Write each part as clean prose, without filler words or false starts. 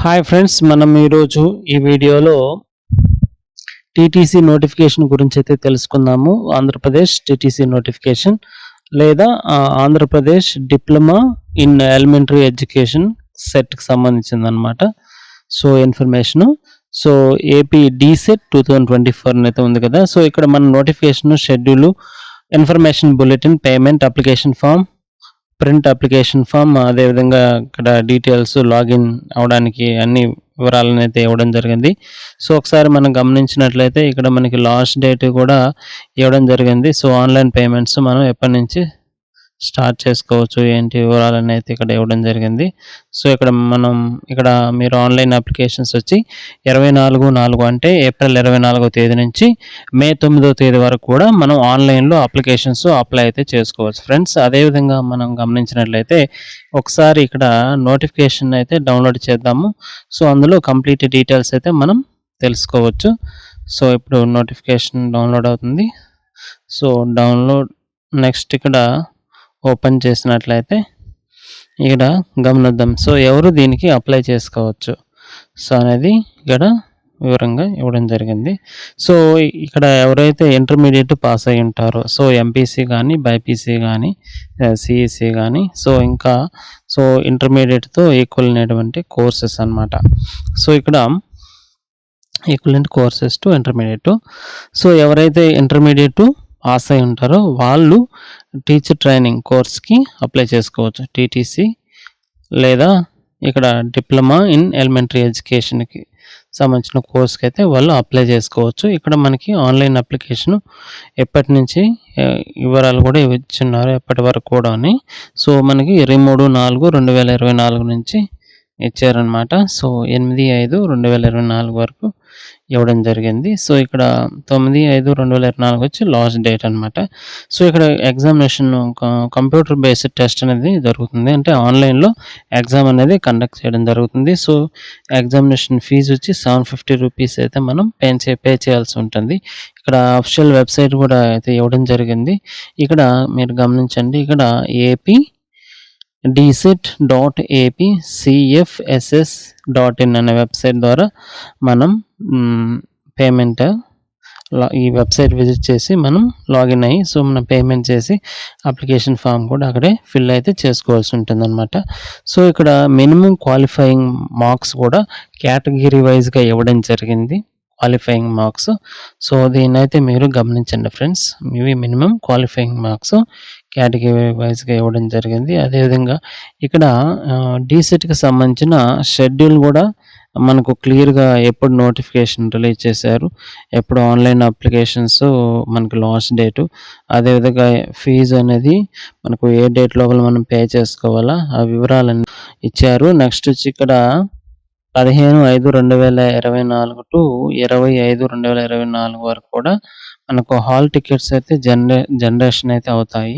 Hi friends, మనం ఈరోజు ఈ వీడియోలో టీటీసీ నోటిఫికేషన్ గురించి అయితే తెలుసుకుందాము. ఆంధ్రప్రదేశ్ టీటీసీ నోటిఫికేషన్ లేదా Andhra Pradesh diploma in elementary education సెట్కి సంబంధించిందనమాట. సో ఇన్ఫర్మేషను ఏపీ డీసెట్ 2024 అయితే ఉంది కదా. సో ఇక్కడ మన notification schedule, information bulletin, payment, application form, print application form, అదేవిధంగా ఇక్కడ డీటెయిల్స్, లాగిన్ అవ్వడానికి అన్ని వివరాలను అయితే ఇవ్వడం జరిగింది. సో ఒకసారి మనం గమనించినట్లయితే ఇక్కడ మనకి లాస్ట్ డేట్ కూడా ఇవ్వడం జరిగింది. సో ఆన్లైన్ పేమెంట్స్ మనం ఎప్పటి నుంచి స్టార్ట్ చేసుకోవచ్చు ఏంటి వివరాలని అయితే ఇక్కడ ఇవ్వడం జరిగింది. సో ఇక్కడ మీరు ఆన్లైన్ అప్లికేషన్స్ వచ్చి 24/4 అంటే ఏప్రిల్ 24వ తేదీ నుంచి మే 9వ తేదీ వరకు కూడా మనం ఆన్లైన్లో అప్లికేషన్స్ అప్లై అయితే చేసుకోవచ్చు ఫ్రెండ్స్. అదేవిధంగా మనం గమనించినట్లయితే ఒకసారి ఇక్కడ నోటిఫికేషన్ అయితే డౌన్లోడ్ చేద్దాము. సో అందులో కంప్లీట్ డీటెయిల్స్ అయితే మనం తెలుసుకోవచ్చు. సో ఇప్పుడు నోటిఫికేషన్ డౌన్లోడ్ అవుతుంది. సో డౌన్లోడ్ నెక్స్ట్ ఇక్కడ ఓపెన్ చేసినట్లయితే ఇక్కడ గమనిద్దాం. సో ఎవరు దీనికి అప్లై చేసుకోవచ్చు సో అనేది ఇక్కడ వివరంగా ఇవ్వడం జరిగింది. సో ఇక్కడ ఎవరైతే ఇంటర్మీడియట్ పాస్ అయి ఉంటారో, సో ఎంపీసీ కానీ, బైపీసీ కానీ, సిఈసీ కానీ, సో ఇంటర్మీడియట్తో ఈక్వల్ అయినటువంటి కోర్సెస్ అన్నమాట. సో ఇక్కడ equivalent courses to intermediate. So ఎవరైతే ఇంటర్మీడియట్ పాస్ అయి ఉంటారో వాళ్ళు టీచర్ ట్రైనింగ్ కోర్స్కి అప్లై చేసుకోవచ్చు. టీటీసీ లేదా ఇక్కడ డిప్లొమా ఇన్ ఎలిమెంటరీ ఎడ్యుకేషన్కి సంబంధించిన కోర్స్కి అయితే వాళ్ళు అప్లై చేసుకోవచ్చు. ఇక్కడ మనకి ఆన్లైన్ అప్లికేషన్ ఎప్పటి నుంచి వివరాలు కూడా ఇచ్చున్నారు ఎప్పటి వరకు కూడా అని. సో మనకి 23/4/2024 నుంచి ఇచ్చారనమాట. సో 8/5/2024 వరకు ఇవ్వడం జరిగింది. సో ఇక్కడ 9/5/2024 వచ్చి లాస్ట్ డేట్ అనమాట. సో ఇక్కడ ఎగ్జామినేషన్ కంప్యూటర్ బేస్డ్ టెస్ట్ అనేది జరుగుతుంది. అంటే ఆన్లైన్లో ఎగ్జామ్ అనేది కండక్ట్ చేయడం జరుగుతుంది. సో ఎగ్జామినేషన్ ఫీజు వచ్చి 750 రూపీస్ అయితే మనం పే చేయాల్సి ఉంటుంది. ఇక్కడ అఫిషియల్ వెబ్సైట్ కూడా అయితే ఇవ్వడం జరిగింది. ఇక్కడ మీరు గమనించండి, ఇక్కడ ఏపీ dset.apcfss.in అనే వెబ్సైట్ ద్వారా మనం పేమెంట్ ఈ వెబ్సైట్ విజిట్ చేసి మనం లాగిన్ అయ్యి సో మనం పేమెంట్ చేసి అప్లికేషన్ ఫామ్ కూడా అక్కడే ఫిల్ అయితే చేసుకోవాల్సి ఉంటుందన్నమాట. సో ఇక్కడ మినిమం క్వాలిఫైయింగ్ మార్క్స్ కూడా కేటగిరీ వైజ్గా ఇవ్వడం జరిగింది. Qualifying marks. సో దీన్ని అయితే మీరు గమనించండి ఫ్రెండ్స్. ఇవి మినిమం క్వాలిఫైయింగ్ మార్క్స్ కేటగిరీ వైజ్గా ఇవ్వడం జరిగింది. అదేవిధంగా ఇక్కడ డీసెట్కి సంబంధించిన షెడ్యూల్ కూడా మనకు క్లియర్గా ఎప్పుడు నోటిఫికేషన్ రిలీజ్ చేశారు, ఎప్పుడు ఆన్లైన్ అప్లికేషన్స్ మనకు లాస్ట్ డేటు, అదేవిధంగా ఫీజు అనేది మనకు ఏ డేట్ లోపల మనం పే చేసుకోవాలా ఆ వివరాలన్నీ ఇచ్చారు. నెక్స్ట్ వచ్చి ఇక్కడ 15/5/2024 టు 20/5/2024 వరకు కూడా మనకు హాల్ టికెట్స్ అయితే జనరేషన్ అయితే అవుతాయి.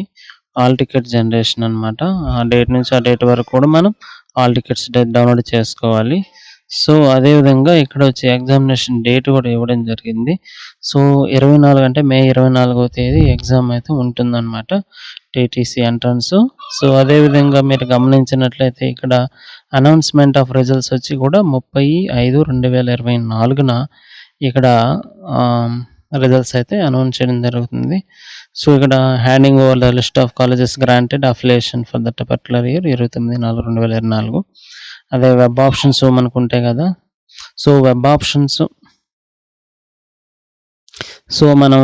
హాల్ టికెట్ జనరేషన్ అనమాట. ఆ డేట్ నుంచి ఆ డేట్ వరకు కూడా మనం హాల్ టికెట్స్ డౌన్లోడ్ చేసుకోవాలి. సో అదేవిధంగా ఇక్కడ వచ్చి ఎగ్జామినేషన్ డేట్ కూడా ఇవ్వడం జరిగింది. సో 24 అంటే మే 24వ తేదీ ఎగ్జామ్ అయితే ఉంటుందన్నమాట, టీటీసీ ఎంట్రన్స్. సో అదేవిధంగా మీరు గమనించినట్లయితే ఇక్కడ అనౌన్స్మెంట్ ఆఫ్ రిజల్ట్స్ వచ్చి కూడా 30/5/2024 ఇక్కడ రిజల్ట్స్ అయితే అనౌన్స్ చేయడం జరుగుతుంది. సో ఇక్కడ handing over the list of colleges granted affiliation for that particular year 29/4/2024. అదే వెబ్ ఆప్షన్స్ మనకు ఉంటాయి కదా. సో వెబ్ ఆప్షన్స్ సో మనం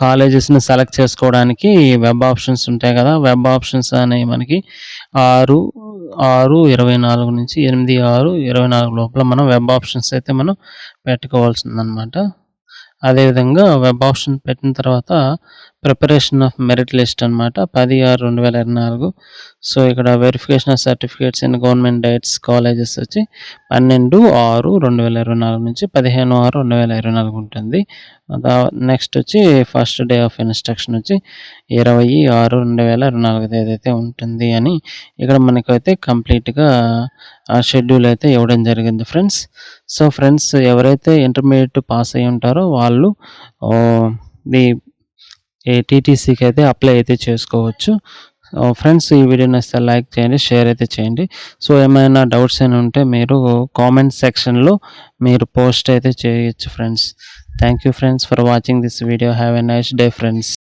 కాలేజెస్ని సెలెక్ట్ చేసుకోవడానికి వెబ్ ఆప్షన్స్ ఉంటాయి కదా. వెబ్ ఆప్షన్స్ అనేవి మనకి 6/6/24 నుంచి 8/6/24 లోపల మనం వెబ్ ఆప్షన్స్ అయితే మనం పెట్టుకోవాల్సిందనమాట. అదేవిధంగా వెబ్ ఆప్షన్ పెట్టిన తర్వాత ప్రిపరేషన్ ఆఫ్ మెరిట్ లిస్ట్ అనమాట 10/6/2024. సో ఇక్కడ verification of certificates in government diets colleges వచ్చి 12/6/2024 నుంచి 15/6/2024 ఉంటుంది. నెక్స్ట్ వచ్చి ఫస్ట్ డే ఆఫ్ ఇన్స్ట్రక్షన్ వచ్చి 20/6/2024 ఏదైతే ఉంటుంది అని ఇక్కడ మనకైతే కంప్లీట్గా ఆ షెడ్యూల్ అయితే ఇవ్వడం జరిగింది ఫ్రెండ్స్. సో ఫ్రెండ్స్, ఎవరైతే ఇంటర్మీడియట్ పాస్ అయి ఉంటారో వాళ్ళు టీటీసీకి అయితే అప్లై అయితే చేసుకోవచ్చు. ఫ్రెండ్స్ ఈ వీడియో నచ్చితే లైక్ చేయండి, షేర్ అయితే చేయండి. సో ఏమైనా డౌట్స్ అయినా ఉంటే మీరు కామెంట్ సెక్షన్‌లో మీరు పోస్ట్ అయితే చేయొచ్చు friends. Thank you friends for watching this video. Have a nice day friends.